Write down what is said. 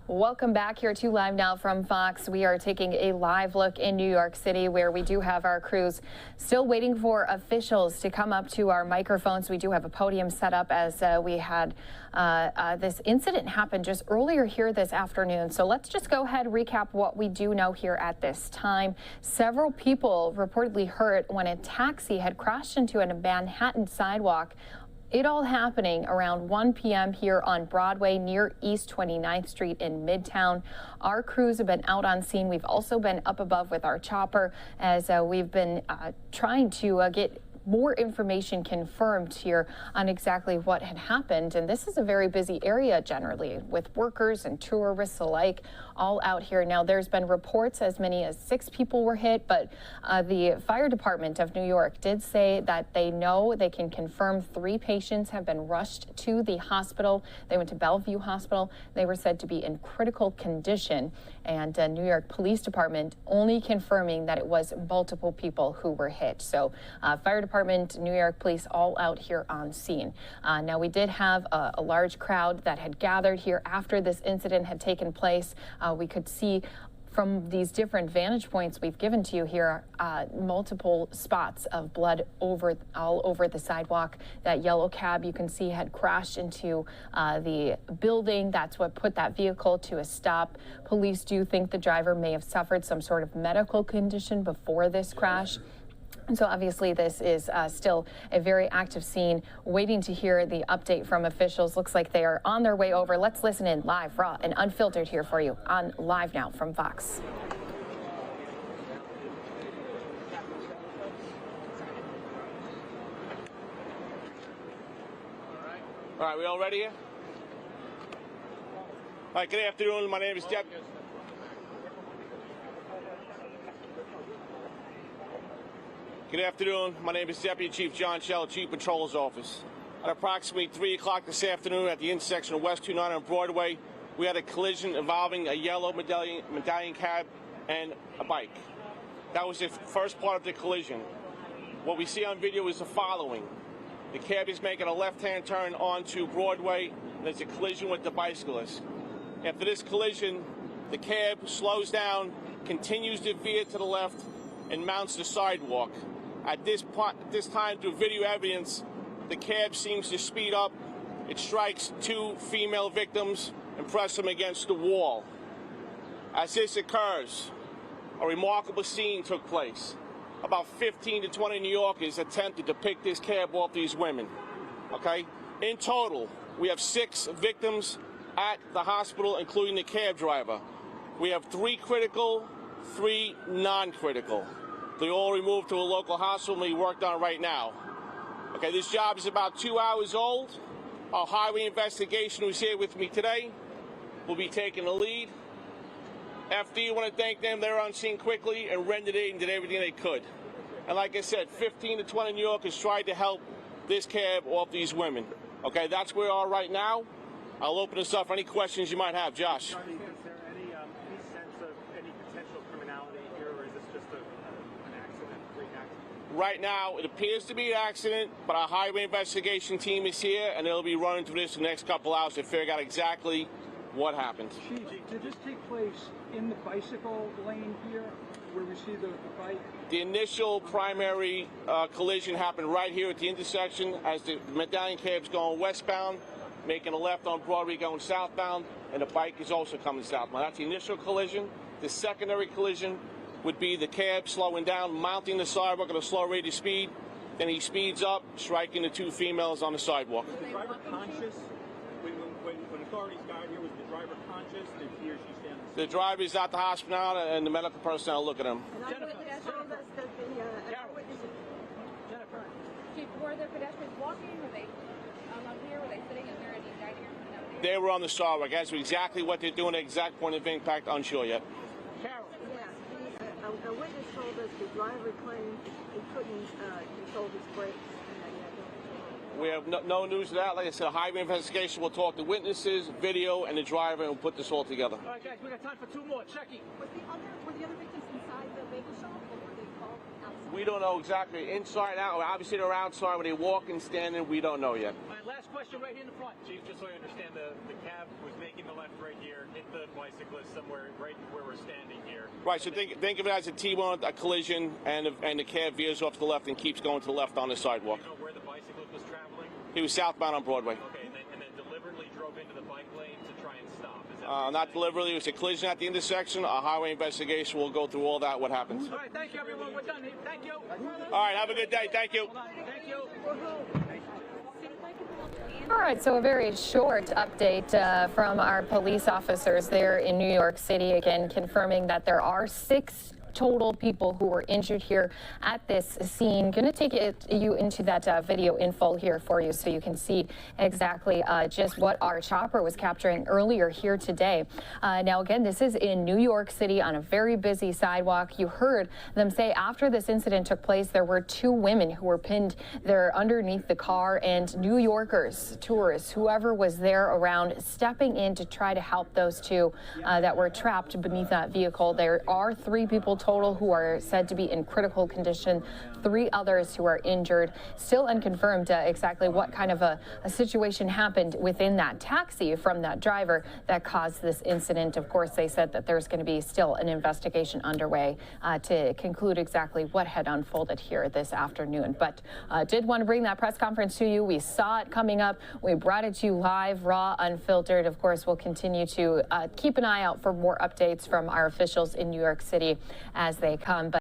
Welcome back here to Live Now from Fox. We are taking a live look in New York City, where we do have our crews still waiting for officials to come up to our microphones. We do have a podium set up as we had this incident happen just earlier here this afternoon. So let's just go ahead and recap what we do know here at this time. Several people reportedly hurt when a taxi had crashed into a Manhattan sidewalk. It all happening around 1 p.m. here on Broadway near East 29th Street in Midtown. Our crews have been out on scene. We've also been up above with our chopper as we've been trying to get more information confirmed here on exactly what had happened. And this is a very busy area generally, with workers and tourists alike all out here. Now, there's been reports as many as 6 people were hit, but the fire department of New York did say that they know they can confirm 3 patients have been rushed to the hospital. They went to Bellevue Hospital. They were said to be in critical condition, and New York Police Department only confirming that it was multiple people who were hit. So fire department, New York Police all out here on scene. Now, we did have a large crowd that had gathered here after this incident had taken place. We could see from these different vantage points we've given to you here, multiple spots of blood all over the sidewalk. That yellow cab you can see had crashed into the building. That's what put that vehicle to a stop. Police do think the driver may have suffered some sort of medical condition before this crash. So obviously this is still a very active scene, waiting to hear the update from officials. Looks like they are on their way over. Let's listen in live, raw, and unfiltered here for you on Live Now from Fox. All right, we all ready here? All right, good afternoon. My name is Jeff. Good afternoon. My name is Deputy Chief John Shell, Chief Patrol's Office. At approximately 3 o'clock this afternoon at the intersection of West 29 and Broadway, we had a collision involving a yellow medallion cab and a bike. That was the first part of the collision. What we see on video is the following. The cab is making a left-hand turn onto Broadway, and there's a collision with the bicyclist. After this collision, the cab slows down, continues to veer to the left, and mounts the sidewalk. At this time, through video evidence, the cab seems to speed up. It strikes 2 female victims and presses them against the wall. As this occurs, a remarkable scene took place. About 15 to 20 New Yorkers attempted to pick this cab off these women. Okay? In total, we have 6 victims at the hospital, including the cab driver. We have 3 critical, 3 non-critical. They all removed to a local hospital and be worked on right now. Okay, this job is about 2 hours old. Our highway investigation, who's here with me today, will be taking the lead. FD, I want to thank them. They were on scene quickly and rendered aid and did everything they could. And like I said, 15 to 20 New Yorkers tried to help this cab off these women. Okay, that's where we are right now. I'll open this up for any questions you might have. Josh. Is there any sense of any potential criminality here, or is this just an accident, freak accident? Right now, it appears to be an accident, but our highway investigation team is here, and they'll be running through this in the next couple hours to figure out exactly what happened. Chief, did this take place in the bicycle lane here, where we see the bike? The initial primary collision happened right here at the intersection as the medallion cab's going westbound, making a left on Broadway going southbound, and the bike is also coming southbound. That's the initial collision. The secondary collision would be the cab slowing down, mounting the sidewalk at a slow rate of speed. Then he speeds up, striking the 2 females on the sidewalk. Was the driver conscious? When authorities got here, was the driver conscious? Did he or she stand? The driver is at the hospital now, and the medical personnel look at him. Jennifer. Chief, were there pedestrians walking? Were they on here? Were they sitting? Is there any dining room? They were on the sidewalk. As to exactly what they're doing, the exact point of impact, unsure yet. Carol. Yeah, a witness told us the driver claimed he couldn't control his brakes. We have no news of that. Like I said, a highway investigation will talk to witnesses, video, and the driver, and we'll put this all together. All right, guys, we got time for 2 more. Checky. Were the other victims inside the bagel shop, or were they? involved outside? We don't know exactly inside out. Obviously, they're outside. Were they walking, standing? We don't know yet. All right, last question right here in the front. Chief, just so I understand, the cab was making the left right here, hit the bicyclist somewhere right where we're standing here. Right. So think of it as a T-bone, a collision, and the cab veers off to the left and keeps going to the left on the sidewalk. Do you know where the bicyclist was traveling? He was southbound on Broadway. Okay, and then deliberately drove into the bike lane to try and stop. Is that what you're Not saying? deliberately. It was a collision at the intersection. A highway investigation will go through all that. What happens? All right, thank you, everyone. We're done. Thank you. All right. Have a good day. Thank you. Thank you. All right, so a very short update from our police officers there in New York City, again confirming that there are 6 total people who were injured here at this scene. Going to take you into that video info here for you so you can see exactly just what our chopper was capturing earlier here today. Now, again, this is in New York City on a very busy sidewalk. You heard them say after this incident took place, there were 2 women who were pinned there underneath the car, and New Yorkers, tourists, whoever was there around, stepping in to try to help those 2 that were trapped beneath that vehicle. There are 3 people total who are said to be in critical condition, 3 others who are injured. Still unconfirmed exactly what kind of a situation happened within that taxi from that driver that caused this incident. Of course, they said that there's going to be still an investigation underway to conclude exactly what had unfolded here this afternoon. But did want to bring that press conference to you. We saw it coming up. We brought it to you live, raw, unfiltered. Of course, we'll continue to keep an eye out for more updates from our officials in New York City as they come. But